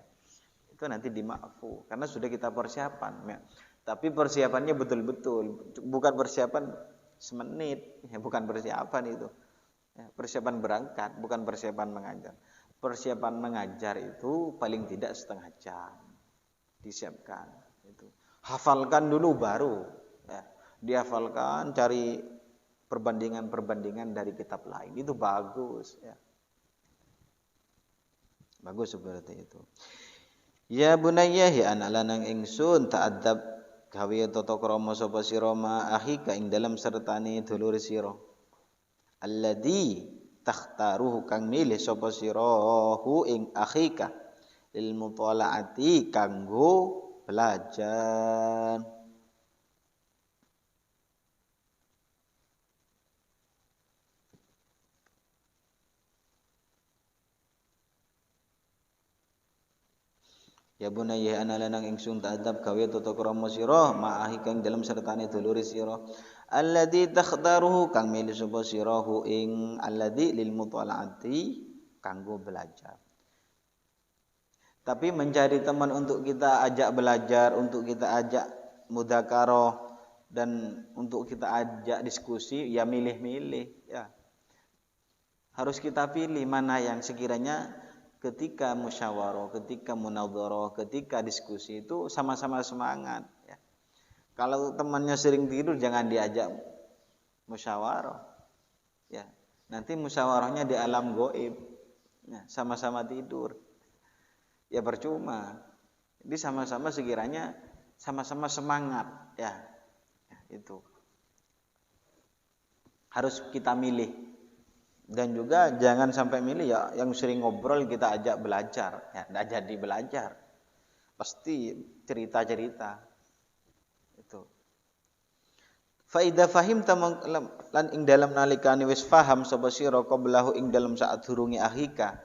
itu nanti dimaafu karena sudah kita persiapan. Ya. Tapi persiapannya betul-betul, bukan persiapan semenit, ya, bukan persiapan itu. Ya, persiapan berangkat, bukan persiapan mengajar. Persiapan mengajar itu paling tidak setengah jam disiapkan. Itu. Hafalkan dulu baru, ya, dihafalkan, cari perbandingan dari kitab lain itu bagus ya. Bagus seperti itu. Ya bunayya hi anak lanang ingsun ta'addab gawe tata krama sapa sira ma akhika ing dalem sertane dulur sira. Alladzi takhtaruhu kang milih sapa sira hu ing akhika lil mutalaati kanggo belajar. Ya bunayya ana lanang ingsun ta'adab gawe tata krama sira ma'ahi kang dalem sertane dulure sira alladzi takhdaruhu kang milih sapa sira hu ing alladzi lil mutalaati kanggo belajar. Tapi mencari teman untuk kita ajak belajar, untuk kita ajak mudzakarah dan untuk kita ajak diskusi ya milih-milih ya. Harus kita pilih mana yang sekiranya ketika musyawarah, ketika munadharah, ketika diskusi itu sama-sama semangat ya. Kalau temannya sering tidur jangan diajak musyawarah. Ya. Nanti musyawarahnya di alam gaib. Ya, sama-sama tidur. Ya percuma. Jadi sama-sama sekiranya sama-sama semangat ya. Ya itu. Harus kita milih. Dan juga jangan sampai milih ya yang sering ngobrol kita ajak belajar ya enggak jadi belajar. Pasti cerita-cerita. Itu. Fa idza fahimta lan ing dalam nalikane wis paham sapa sira qablahu ing dalam saat durunge akhika.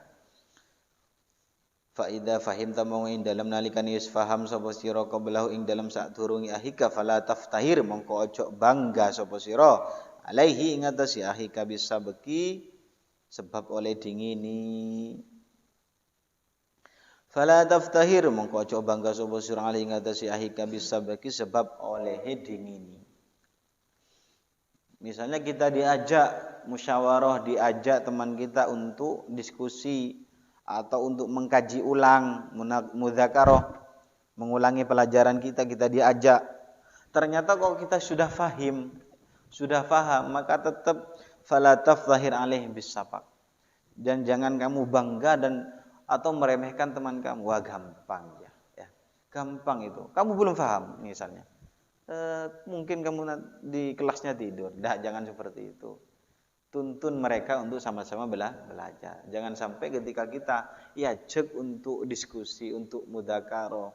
Fa idza fahimta mong ing dalam nalikane wis paham sapa sira qablahu ing dalam saat durunge akhika fala taftahir mongko ojo bangga sapa sira alaihi ing atase akhika bisa beki sebab oleh dingini. Fala taftahir mongko aja bangga sapa sira ali ngatasi ahika bisabaki sebab olehe dingini. Misalnya kita diajak musyawarah, diajak teman kita untuk diskusi atau untuk mengkaji ulang mudzakarah, mengulangi pelajaran kita diajak. Ternyata kalau kita sudah paham, maka tetap fala taftahir alaih bisabak. Dan jangan kamu bangga atau meremehkan teman kamu. Wah gampang ya. Gampang itu. Kamu belum paham misalnya. Mungkin kamu di kelasnya tidur. Jangan seperti itu. Tuntun mereka untuk sama-sama belajar. Jangan sampai ketika kita ajak untuk diskusi, untuk mudzakarah,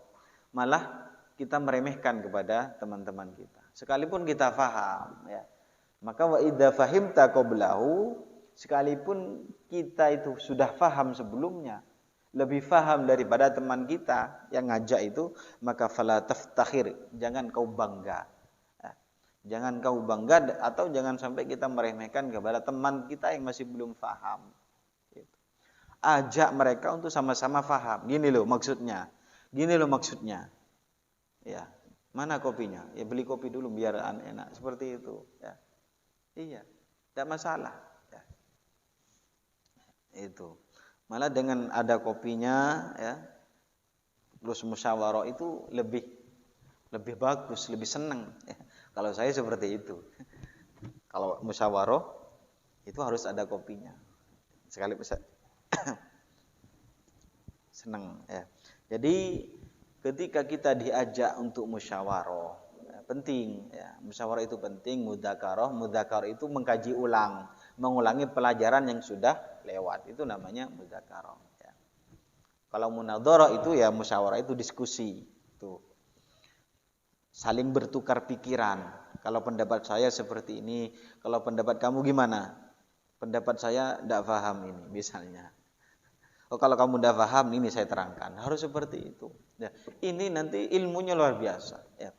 malah kita meremehkan kepada teman-teman kita. Sekalipun kita paham ya. Maka wa idza fahimta qablahu, sekalipun kita itu sudah paham sebelumnya, lebih paham daripada teman kita yang ngajak itu, maka fala taftakhir, jangan kau bangga. Jangan kau bangga atau jangan sampai kita meremehkan kepada teman kita yang masih belum paham. Ajak mereka untuk sama-sama paham. Gini loh maksudnya. Ya, mana kopinya? Ya beli kopi dulu biar enak. Seperti itu. Ya. Iya, tidak masalah. Ya. Itu. Malah dengan ada kopinya ya, terus musyawarah itu lebih bagus, lebih senang ya. Kalau saya seperti itu. Kalau musyawarah itu harus ada kopinya. Sekali bisa senang ya. Jadi ketika kita diajak untuk musyawarah, ya, penting ya. Musyawarah itu penting, mudzakarah itu mengkaji ulang, mengulangi pelajaran yang sudah lewat, itu namanya mudzakarah ya. Kalau munadharah itu ya musyawarah itu diskusi, itu saling bertukar pikiran. Kalau pendapat saya seperti ini, kalau pendapat kamu gimana? Pendapat saya tidak paham ini misalnya. Oh kalau kamu tidak paham ini saya terangkan, harus seperti itu ya. Ini nanti ilmunya luar biasa ya.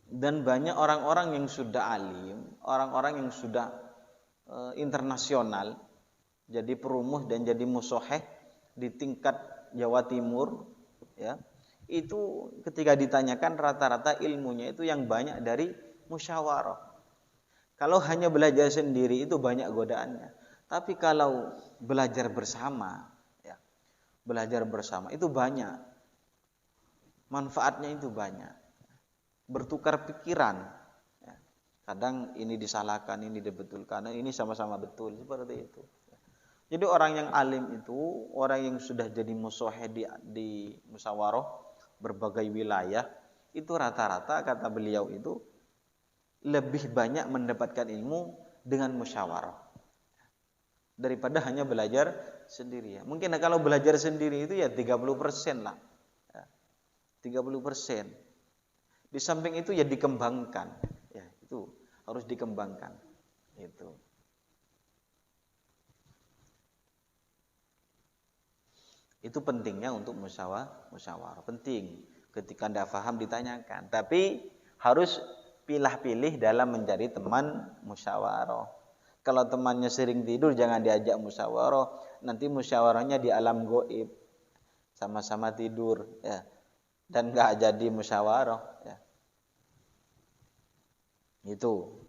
Dan banyak orang-orang yang sudah alim, orang-orang yang sudah internasional, jadi perumuh dan jadi musoheh di tingkat Jawa Timur, ya, itu ketika ditanyakan rata-rata ilmunya itu yang banyak dari musyawarah. Kalau hanya belajar sendiri itu banyak godaannya, tapi kalau belajar bersama, ya, belajar bersama itu banyak manfaatnya, itu banyak, bertukar pikiran. Kadang ini disalahkan, ini dibetulkan, ini sama-sama betul, seperti itu. Jadi orang yang alim itu, orang yang sudah jadi musoheh di musyawarah berbagai wilayah, itu rata-rata kata beliau itu lebih banyak mendapatkan ilmu dengan musyawarah daripada hanya belajar sendiri. Mungkin kalau belajar sendiri itu ya 30% lah. 30%. Di samping itu ya dikembangkan. Ya, itu harus dikembangkan. Itu pentingnya untuk musyawarah. Penting. Ketika Anda paham ditanyakan. Tapi harus pilih-pilih dalam mencari teman musyawarah. Kalau temannya sering tidur jangan diajak musyawarah. Nanti musyawarahnya di alam gaib. Sama-sama tidur, ya. Dan enggak jadi musyawarah, ya. Itu.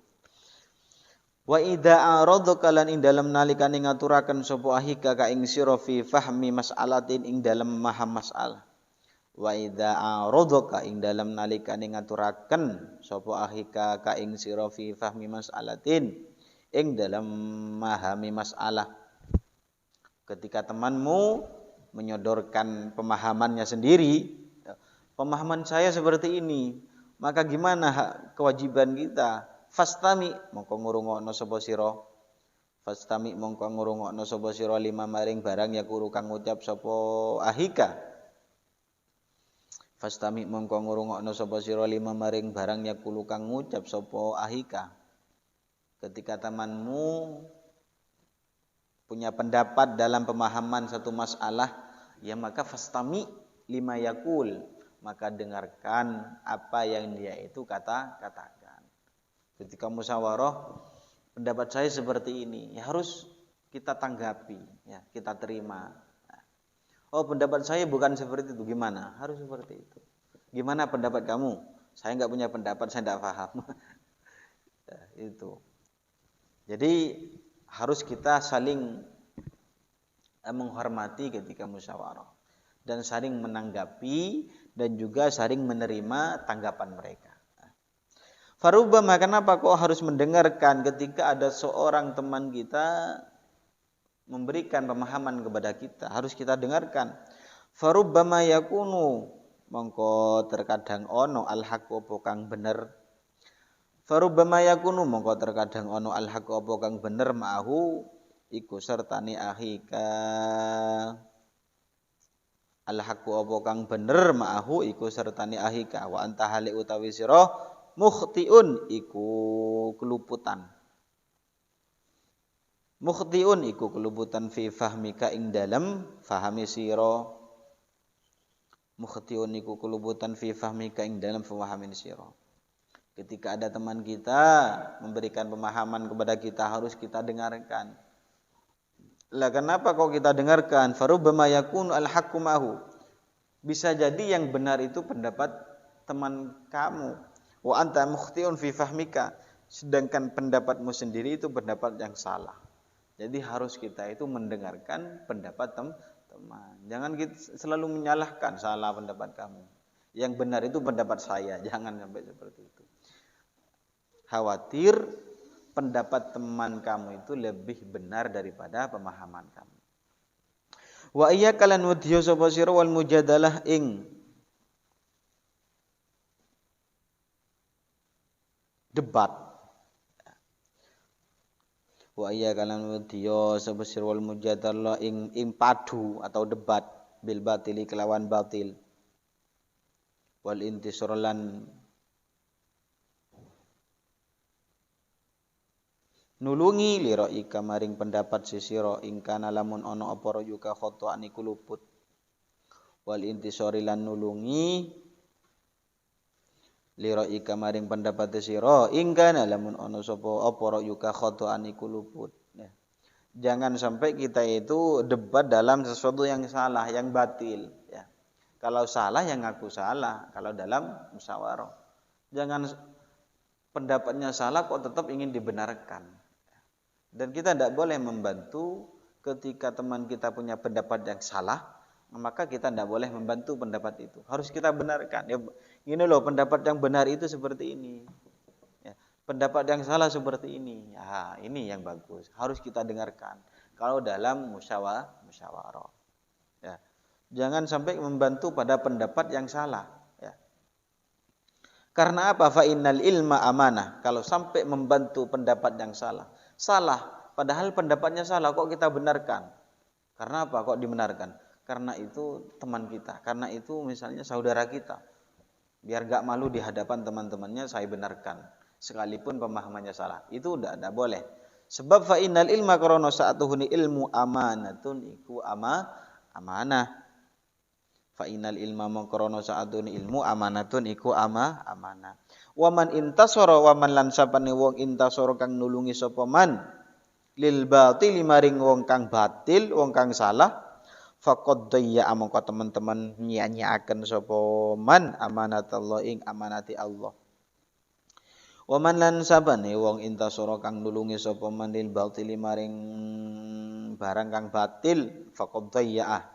Wa idza aradaka lan ing dalem nalikane ngaturaken sapa ahika ka ing sira fi fahmi mas'alatin ing dalem memaham masalah. Wa idza aradaka ing dalem nalikane ngaturaken sapa ahika ka ing sira fi fahmi mas'alatin ing dalem memahami masalah. Ketika temanmu menyodorkan pemahamannya sendiri, pemahaman saya seperti ini, maka gimana kewajiban kita? Fastami mongko ngrungokno sapa sira. Fastami mongko ngrungokno sapa sira lima maring barang ya kuru kang ngucap sapa ahika. Fastami mongko ngrungokno sapa sira lima maring barang ya kuru kang ngucap sapa ahika. Ketika temanmu punya pendapat dalam pemahaman satu masalah, ya maka fastami lima yakul, maka dengarkan apa yang dia itu katakan. Ketika musyawarah, pendapat saya seperti ini, ya harus kita tanggapi, ya kita terima. Oh, pendapat saya bukan seperti itu. Gimana? Harus seperti itu. Gimana pendapat kamu? Saya nggak punya pendapat, saya nggak paham. Ya, itu. Jadi harus kita saling menghormati ketika musyawarah dan saling menanggapi dan juga saling menerima tanggapan mereka. Farubbama, kenapa kok harus mendengarkan ketika ada seorang teman kita memberikan pemahaman kepada kita, harus kita dengarkan. Farubbama yakunu, mongko terkadang ono al-haqqu apa kang bener. Farubbama yakunu, mongko terkadang ono al-haqqu apa kang bener ma'ahu iku sertane ahika. Al-haqqu apa kang bener ma'ahu iku sertane ahika wa anta hali utawi sira mukhtiun iku keluputan. Mukhtiun iku keluputan fi fahmika ing dalem fahami sira. Mukhtiun iku keluputan fi fahmika ing dalem fahami sira. Ketika ada teman kita memberikan pemahaman kepada kita, harus kita dengarkan. Lah kenapa kok kita dengarkan? Farubbama yakunu al-haqqu ma'hu. Bisa jadi yang benar itu pendapat teman kamu. Wa anta mukhtiun fi fahmika. Sedangkan pendapatmu sendiri itu pendapat yang salah. Jadi harus kita itu mendengarkan pendapat teman. Jangan kita selalu menyalahkan, salah pendapat kamu. Yang benar itu pendapat saya. Jangan sampai seperti itu. Khawatir pendapat teman kamu itu lebih benar daripada pemahaman kamu. Wa iyyaka lan wadhiya sapa sira wal mujadalah ing debat. Wa iyyaka lan wadhiya sapa sira wal mujadalah ing padu atau debat bil batili kelawan batil. Wal intisar lan nulungi liraika maring pendapat sisira ing kana lamun ana apa yuka khotoan iku luput. Wal intisari lan nulungi liraika maring pendapat sisira ing kana lamun ana sapa apa yuka khotoan iku luput. Ya. Jangan sampai kita itu debat dalam sesuatu yang salah, yang batil, ya. Kalau salah yang ngaku salah, kalau dalam musyawarah. Jangan pendapatnya salah kok tetap ingin dibenarkan. Dan kita tidak boleh membantu ketika teman kita punya pendapat yang salah, maka kita tidak boleh membantu pendapat itu. Harus kita benarkan. Ya, ini loh pendapat yang benar itu seperti ini. Ya, pendapat yang salah seperti ini. Ya, ini yang bagus. Harus kita dengarkan. Kalau dalam musyawarah. Ya, jangan sampai membantu pada pendapat yang salah. Ya. Karena apa? Fa innal ilma amanah. Kalau sampai membantu pendapat yang salah. Salah, padahal pendapatnya salah kok kita benarkan. Karena apa kok dibenarkan? Karena itu teman kita, karena itu misalnya saudara kita. Biar gak malu di hadapan teman-temannya saya benarkan, sekalipun pemahamannya salah. Itu tidak boleh. Sebab fa innal ilma karena sa'atuhuni ilmu amanatun iku amanah. Fa innal ilma karena sa'atuhuni ilmu amanatun iku amanah. Waman intasara waman lan sapane wong intasara kang nulungi sapa man lil batil maring wong kang batil, wong kang salah, faqad dayya mongko teman-teman nyanyiaken sapa man amanatullah ing amanati Allah. Waman lan sapane wong intasara kang nulungi sapa man lil batil maring barang kang batil, faqad dayya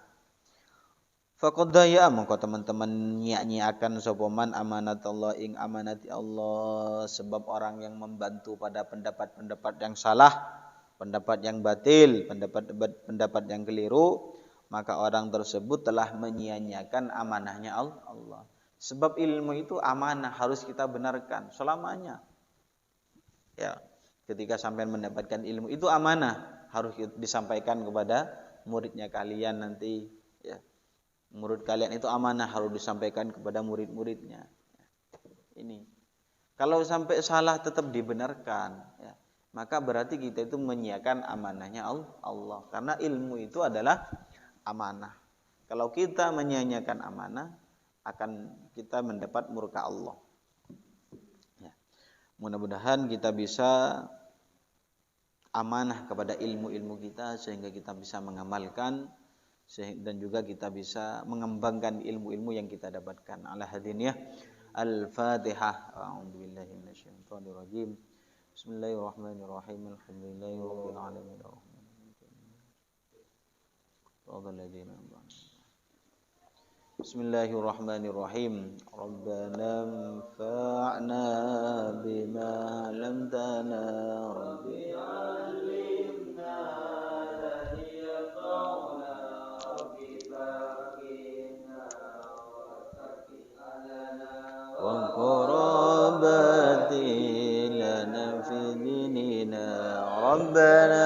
Faqadaya mongko teman-teman nyanyiakan sapa man amanatullah ing amanati Allah, sebab orang yang membantu pada pendapat-pendapat yang salah, pendapat yang batil, pendapat yang keliru, maka orang tersebut telah menyia-nyiakan amanahnya Allah. Sebab ilmu itu amanah, harus kita benarkan selamanya. Ya, ketika sampai mendapatkan ilmu itu amanah, harus disampaikan kepada muridnya kalian nanti, ya. Murid kalian itu amanah, harus disampaikan kepada murid-muridnya. Ini. Kalau sampai salah tetap dibenarkan, ya, maka berarti kita itu menyiapkan amanahnya Allah. Karena ilmu itu adalah amanah. Kalau kita menyia-nyiakan amanah, akan kita mendapat murka Allah. Ya. Mudah-mudahan kita bisa amanah kepada ilmu-ilmu kita sehingga kita bisa mengamalkan dan juga kita bisa mengembangkan ilmu-ilmu yang kita dapatkan. Ala hadin ya. Al-Fatihah. A'udzubillahi minasyaitonir rajim. Bismillahirrahmanirrahim. Alhamdulillahirabbil alamin. Bismillahirrahmanirrahim. Rabbana anfa'na bima 'allamtana. Rabbi 'allimna alladhi yanfa'una. Rabbi faqihna wa qurabati lana fi dinina. Rabbana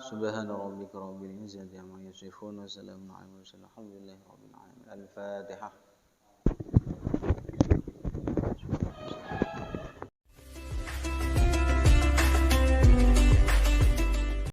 Subhana rabbika rabbil izzati amma yasifun wa salamun alal mursalin. Alhamdulillahi rabbil alamin. Al-Fatihah.